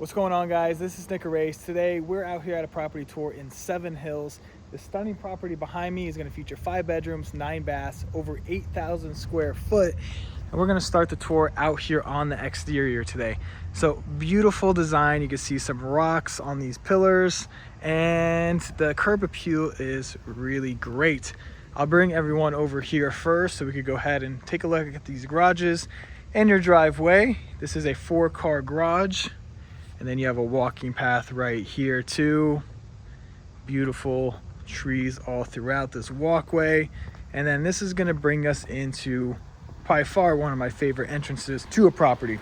What's going on, guys? This is Arace. Today we're out here at a property tour in Seven Hills. The stunning property behind me is going to feature 5 bedrooms, 9 baths, over 8,000 square foot. And we're going to start the tour out here on the exterior today. So beautiful design. You can see some rocks on these pillars and the curb appeal is really great. I'll bring everyone over here first so we could go ahead and take a look at these garages and your driveway. This is a 4-car garage. And then you have a walking path right here too. Beautiful trees all throughout this walkway. And then this is gonna bring us into by far one of my favorite entrances to a property.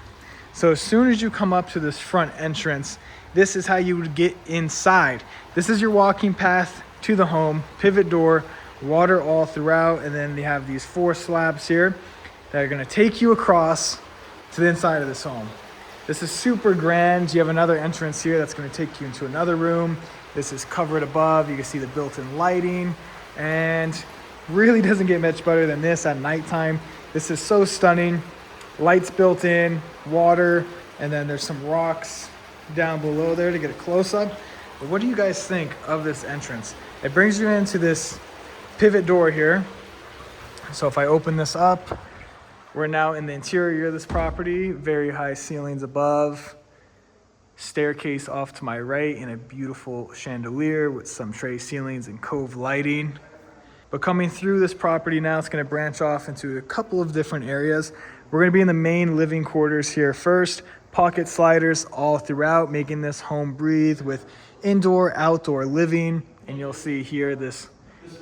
So as soon as you come up to this front entrance, this is how you would get inside. This is your walking path to the home, pivot door, water all throughout. And then you have these 4 slabs here that are gonna take you across to the inside of this home. This is super grand. You have another entrance here that's going to take you into another room. This is covered above. You can see the built-in lighting and really doesn't get much better than this at nighttime. This is so stunning. Lights built in, water, and then there's some rocks down below there to get a close-up. But what do you guys think of this entrance? It brings you into this pivot door here. So if I open this up, we're now in the interior of this property. Very high ceilings above, staircase off to my right, and a beautiful chandelier with some tray ceilings and cove lighting. But coming through this property now, it's going to branch off into a couple of different areas. We're going to be in the main living quarters here first. Pocket sliders all throughout, making this home breathe with indoor, outdoor living. And you'll see here this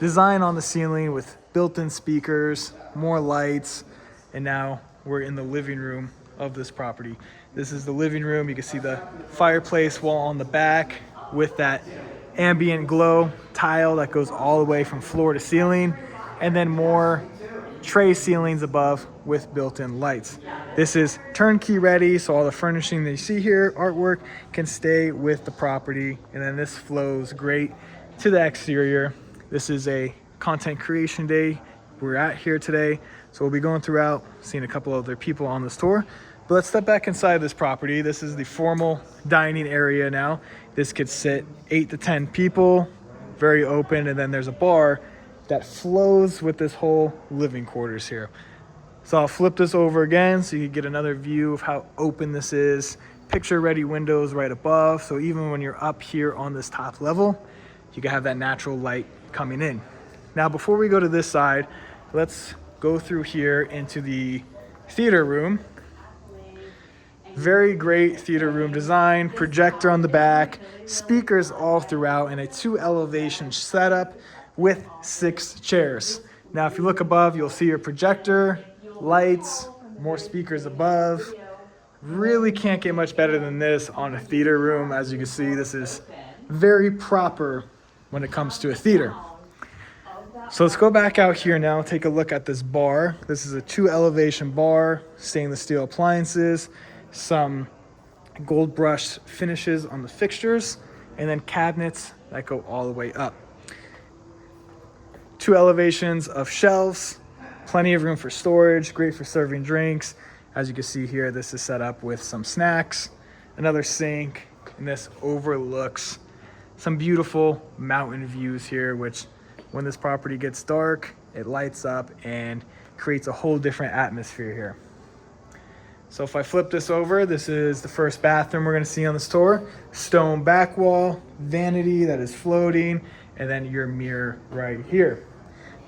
design on the ceiling with built-in speakers, more lights. And now we're in the living room of this property. This is the living room. You can see the fireplace wall on the back with that ambient glow tile that goes all the way from floor to ceiling. And then more tray ceilings above with built-in lights. This is turnkey ready, so all the furnishing that you see here, artwork, can stay with the property. And then this flows great to the exterior. This is a content creation day we're at here today. So we'll be going throughout, seeing a couple other people on this tour. But let's step back inside this property. This is the formal dining area now. This could sit 8 to 10 people, very open. And then there's a bar that flows with this whole living quarters here. So I'll flip this over again so you can get another view of how open this is. Picture ready windows right above. So even when you're up here on this top level, you can have that natural light coming in. Now, before we go to this side, let's go through here into the theater room. Very great theater room design, projector on the back, speakers all throughout, and a 2 elevation setup with 6 chairs. Now, if you look above, you'll see your projector, lights, more speakers above. Really can't get much better than this on a theater room. As you can see, this is very proper when it comes to a theater. So let's go back out here now, take a look at this bar. This is a 2 elevation bar, stainless steel appliances, some gold brush finishes on the fixtures, and then cabinets that go all the way up. 2 elevations of shelves, plenty of room for storage, great for serving drinks. As you can see here, this is set up with some snacks, another sink, and this overlooks some beautiful mountain views here, which when this property gets dark, it lights up and creates a whole different atmosphere here. So if I flip this over, this is the first bathroom we're gonna see on this tour. Stone back wall, vanity that is floating, and then your mirror right here.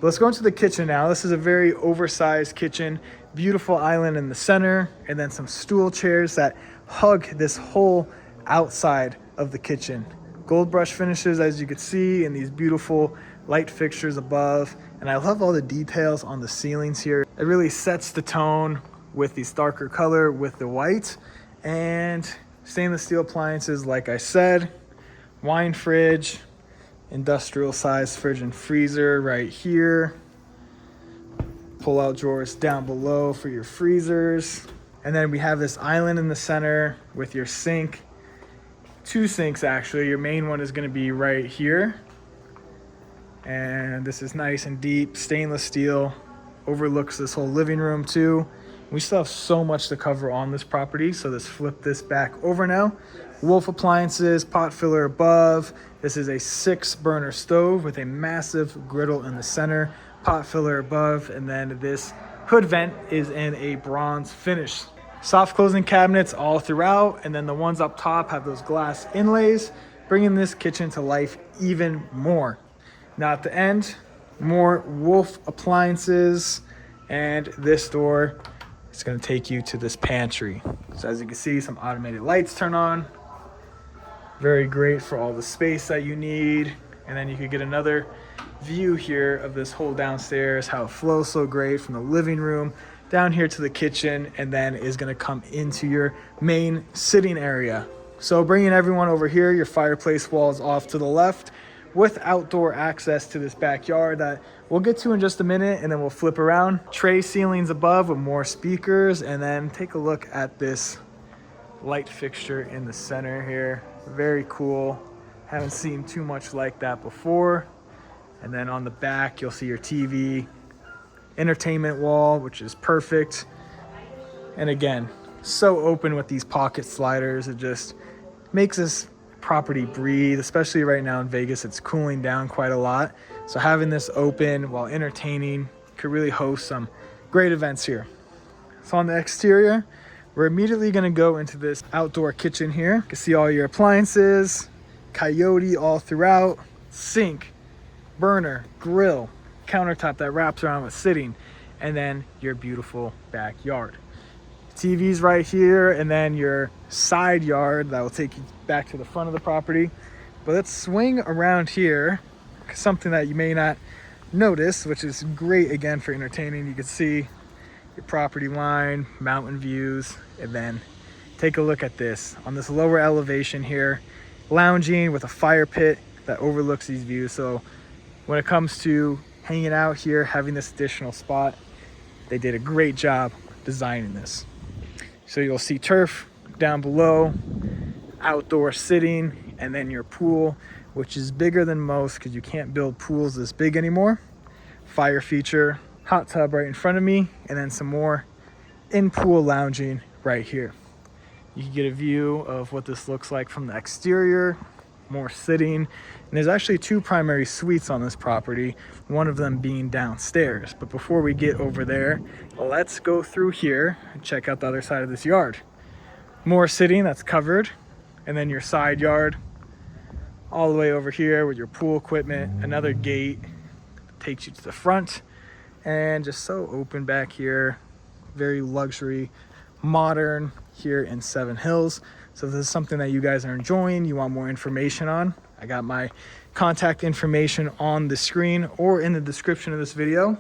But let's go into the kitchen now. This is a very oversized kitchen, beautiful island in the center, and then some stool chairs that hug this whole outside of the kitchen. Gold brush finishes, as you can see, and these beautiful light fixtures above. And I love all the details on the ceilings here. It really sets the tone with this darker color with the white. And stainless steel appliances, like I said, wine fridge, industrial size fridge and freezer right here. Pull out drawers down below for your freezers. And then we have this island in the center with your sink. 2 sinks actually. Your main one is gonna be right here. And this is nice and deep, stainless steel, overlooks this whole living room too. We still have so much to cover on this property, so let's flip this back over now. Wolf appliances, pot filler above. This is a 6-burner stove with a massive griddle in the center, pot filler above, and then this hood vent is in a bronze finish. Soft closing cabinets all throughout, and then the ones up top have those glass inlays, bringing this kitchen to life even more. Now at the end, more Wolf appliances, and this door is going to take you to this pantry. So as you can see, some automated lights turn on. Very great for all the space that you need. And then you could get another view here of this whole downstairs, how it flows so great from the living room down here to the kitchen, and then is going to come into your main sitting area. So bringing everyone over here, your fireplace wall is off to the left with outdoor access to this backyard that we'll get to in just a minute, and then we'll flip around. Tray ceilings above with more speakers, and then take a look at this light fixture in the center here. Very cool. Haven't seen too much like that before. And then on the back, you'll see your TV, entertainment wall, which is perfect. And again, so open with these pocket sliders. It just makes this property breathe, especially right now in Vegas. It's cooling down quite a lot. So having this open while entertaining could really host some great events here. So on the exterior, we're immediately going to go into this outdoor kitchen here. You can see all your appliances, coyote all throughout, sink, burner, grill, countertop that wraps around with sitting, and then your beautiful backyard. TV's right here, and then your side yard that will take you back to the front of the property. But let's swing around here, something that you may not notice, which is great again for entertaining. You can see your property line, mountain views, and then take a look at this on this lower elevation here, lounging with a fire pit that overlooks these views. So when it comes to hanging out here, having this additional spot, they did a great job designing this. So you'll see turf down below, outdoor sitting, and then your pool, which is bigger than most because you can't build pools this big anymore. Fire feature, hot tub right in front of me, and then some more in-pool lounging right here. You can get a view of what this looks like from the exterior, more sitting. And there's actually 2 primary suites on this property, one of them being downstairs. But before we get over there, let's go through here and check out the other side of this yard. More sitting that's covered, and then your side yard all the way over here with your pool equipment, another gate that takes you to the front, and just so open back here. Very luxury, modern here in Seven Hills. So if this is something that you guys are enjoying, you want more information on, I got my contact information on the screen or in the description of this video.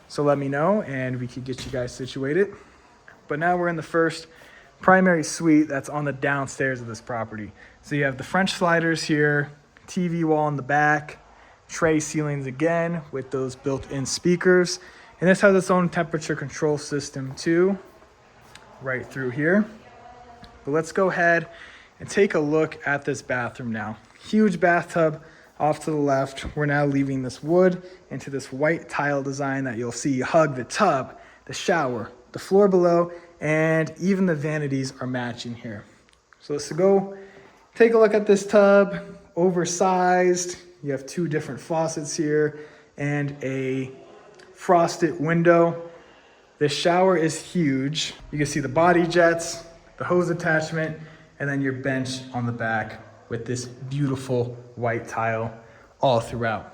So let me know and we could get you guys situated. But now we're in the first primary suite that's on the downstairs of this property. So you have the French sliders here, TV wall in the back, tray ceilings again with those built-in speakers. And this has its own temperature control system too, right through here. But let's go ahead and take a look at this bathroom now. Huge bathtub off to the left. We're now leaving this wood into this white tile design that you'll see hug the tub, the shower, the floor below, and even the vanities are matching here. So let's go take a look at this tub. Oversized. You have 2 different faucets here and a frosted window. This shower is huge. You can see the body jets, the hose attachment, and then your bench on the back with this beautiful white tile all throughout.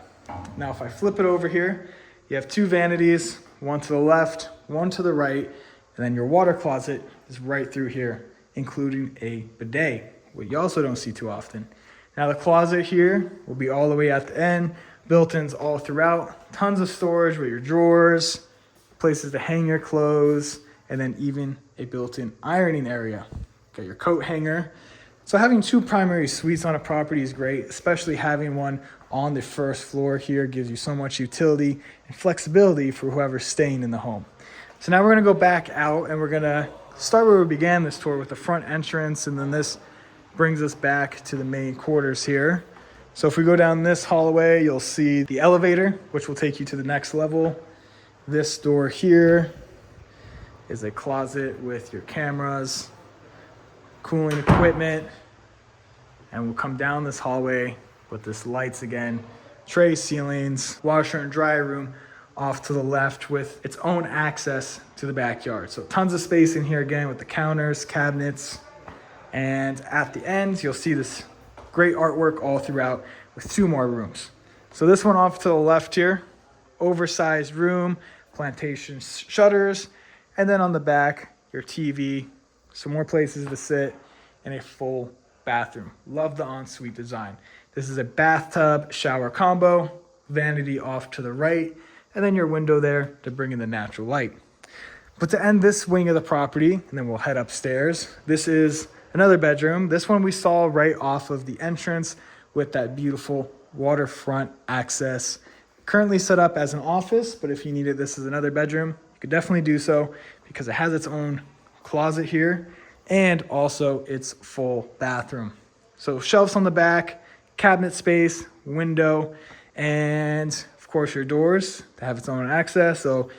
Now, if I flip it over here, you have 2 vanities, one to the left, one to the right, and then your water closet is right through here, including a bidet, what you also don't see too often. Now the closet here will be all the way at the end, built-ins all throughout, tons of storage with your drawers, places to hang your clothes, and then even a built-in ironing area. Got your coat hanger. So having 2 primary suites on a property is great, especially having one on the first floor here gives you so much utility and flexibility for whoever's staying in the home. So now we're gonna go back out and we're gonna start where we began this tour with the front entrance, and then this brings us back to the main quarters here. So if we go down this hallway, you'll see the elevator, which will take you to the next level. This door here is a closet with your cameras, cooling equipment, and we'll come down this hallway with this lights again, tray ceilings, washer and dryer room off to the left with its own access to the backyard. So tons of space in here again with the counters, cabinets, and at the end, you'll see this great artwork all throughout with 2 more rooms. So this one off to the left here, oversized room, plantation shutters, and then on the back, your TV, some more places to sit, and a full bathroom. Love the ensuite design. This is a bathtub shower combo, vanity off to the right, and then your window there to bring in the natural light. But to end this wing of the property, and then we'll head upstairs, this is another bedroom. This one we saw right off of the entrance with that beautiful waterfront access. Currently set up as an office, but if you needed this as another bedroom, you could definitely do so because it has its own closet here and also its full bathroom. So shelves on the back, cabinet space, window, and of course your doors to have its own access. So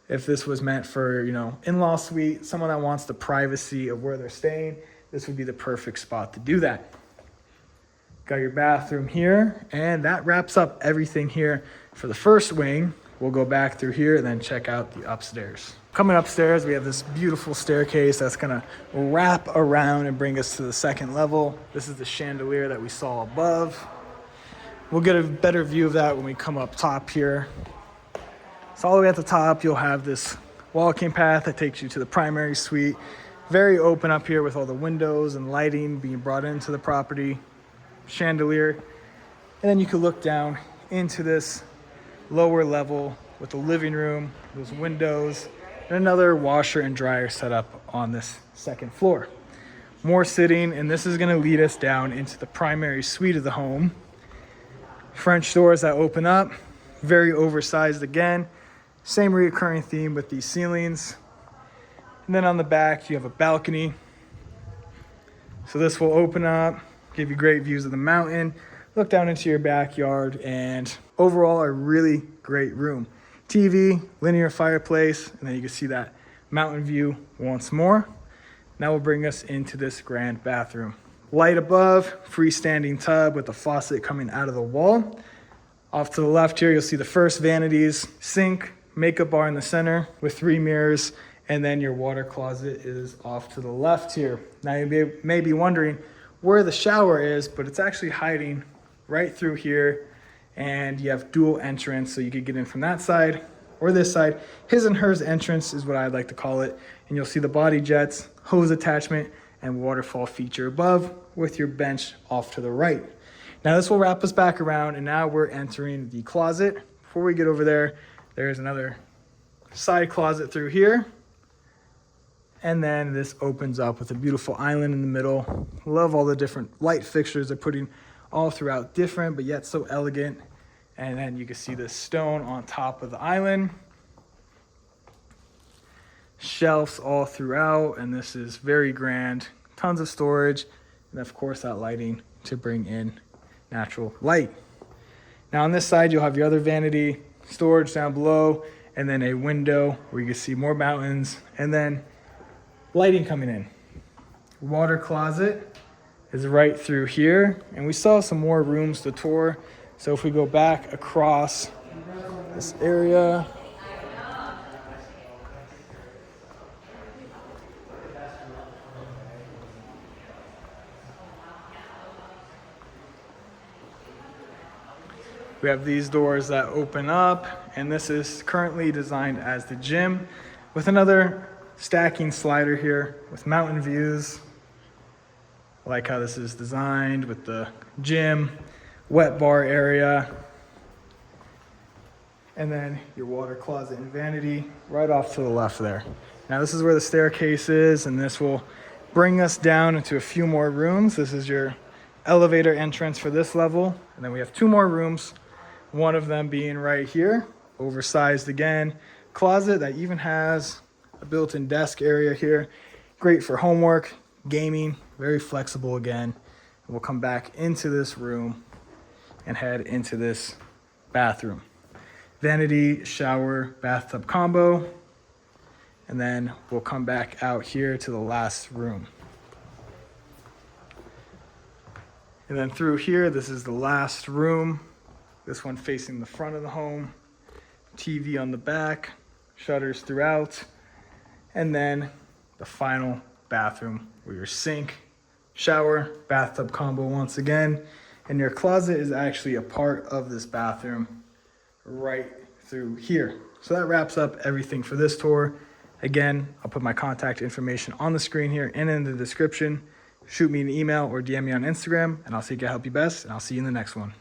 if this was meant for, in-law suite, someone that wants the privacy of where they're staying, this would be the perfect spot to do that. Got your bathroom here, and that wraps up everything here for the first wing. We'll go back through here and then check out the upstairs. Coming upstairs, we have this beautiful staircase that's gonna wrap around and bring us to the second level. This is the chandelier that we saw above. We'll get a better view of that when we come up top here. So all the way at the top, you'll have this walking path that takes you to the primary suite. Very open up here with all the windows and lighting being brought into the property. Chandelier. And then you can look down into this lower level with the living room, those windows, and another washer and dryer set up on this second floor. More sitting, and this is going to lead us down into the primary suite of the home. French doors that open up, very oversized again. Same recurring theme with these ceilings. And then on the back, you have a balcony. So this will open up, give you great views of the mountain, look down into your backyard, and overall a really great room. TV, linear fireplace, and then you can see that mountain view once more. Now will bring us into this grand bathroom. Light above, freestanding tub with the faucet coming out of the wall. Off to the left here, you'll see the first vanities, sink, makeup bar in the center with 3 mirrors, and then your water closet is off to the left here. Now you may be wondering where the shower is, but it's actually hiding right through here, and you have dual entrance, so you could get in from that side or this side. His and hers entrance is what I'd like to call it, and you'll see the body jets, hose attachment, and waterfall feature above with your bench off to the right. Now this will wrap us back around, and now we're entering the closet. Before we get over there, there's another side closet through here. And then this opens up with a beautiful island in the middle. Love all the different light fixtures they're putting all throughout, different but yet so elegant. And then you can see the stone on top of the island. Shelves all throughout, and this is very grand. Tons of storage, and of course that lighting to bring in natural light. Now on this side, you'll have your other vanity, storage down below, and then a window where you can see more mountains, and then lighting coming in. Water closet is right through here, and we saw some more rooms to tour. So if we go back across this area, we have these doors that open up, and this is currently designed as the gym with another stacking slider here with mountain views. I like how this is designed with the gym, wet bar area, and then your water closet and vanity right off to the left there. Now this is where the staircase is, and this will bring us down into a few more rooms. This is your elevator entrance for this level, and then we have 2 more rooms, one of them being right here, oversized again, closet that even has a built-in desk area here. Great for homework, gaming, very flexible again. And we'll come back into this room and head into this bathroom. Vanity, shower, bathtub combo. And then we'll come back out here to the last room. And then through here, this is the last room. This one facing the front of the home. TV on the back, shutters throughout. And then the final bathroom with your sink, shower, bathtub combo once again. And your closet is actually a part of this bathroom right through here. So that wraps up everything for this tour. Again, I'll put my contact information on the screen here and in the description. Shoot me an email or DM me on Instagram, and I'll see if I can help you best, and I'll see you in the next one.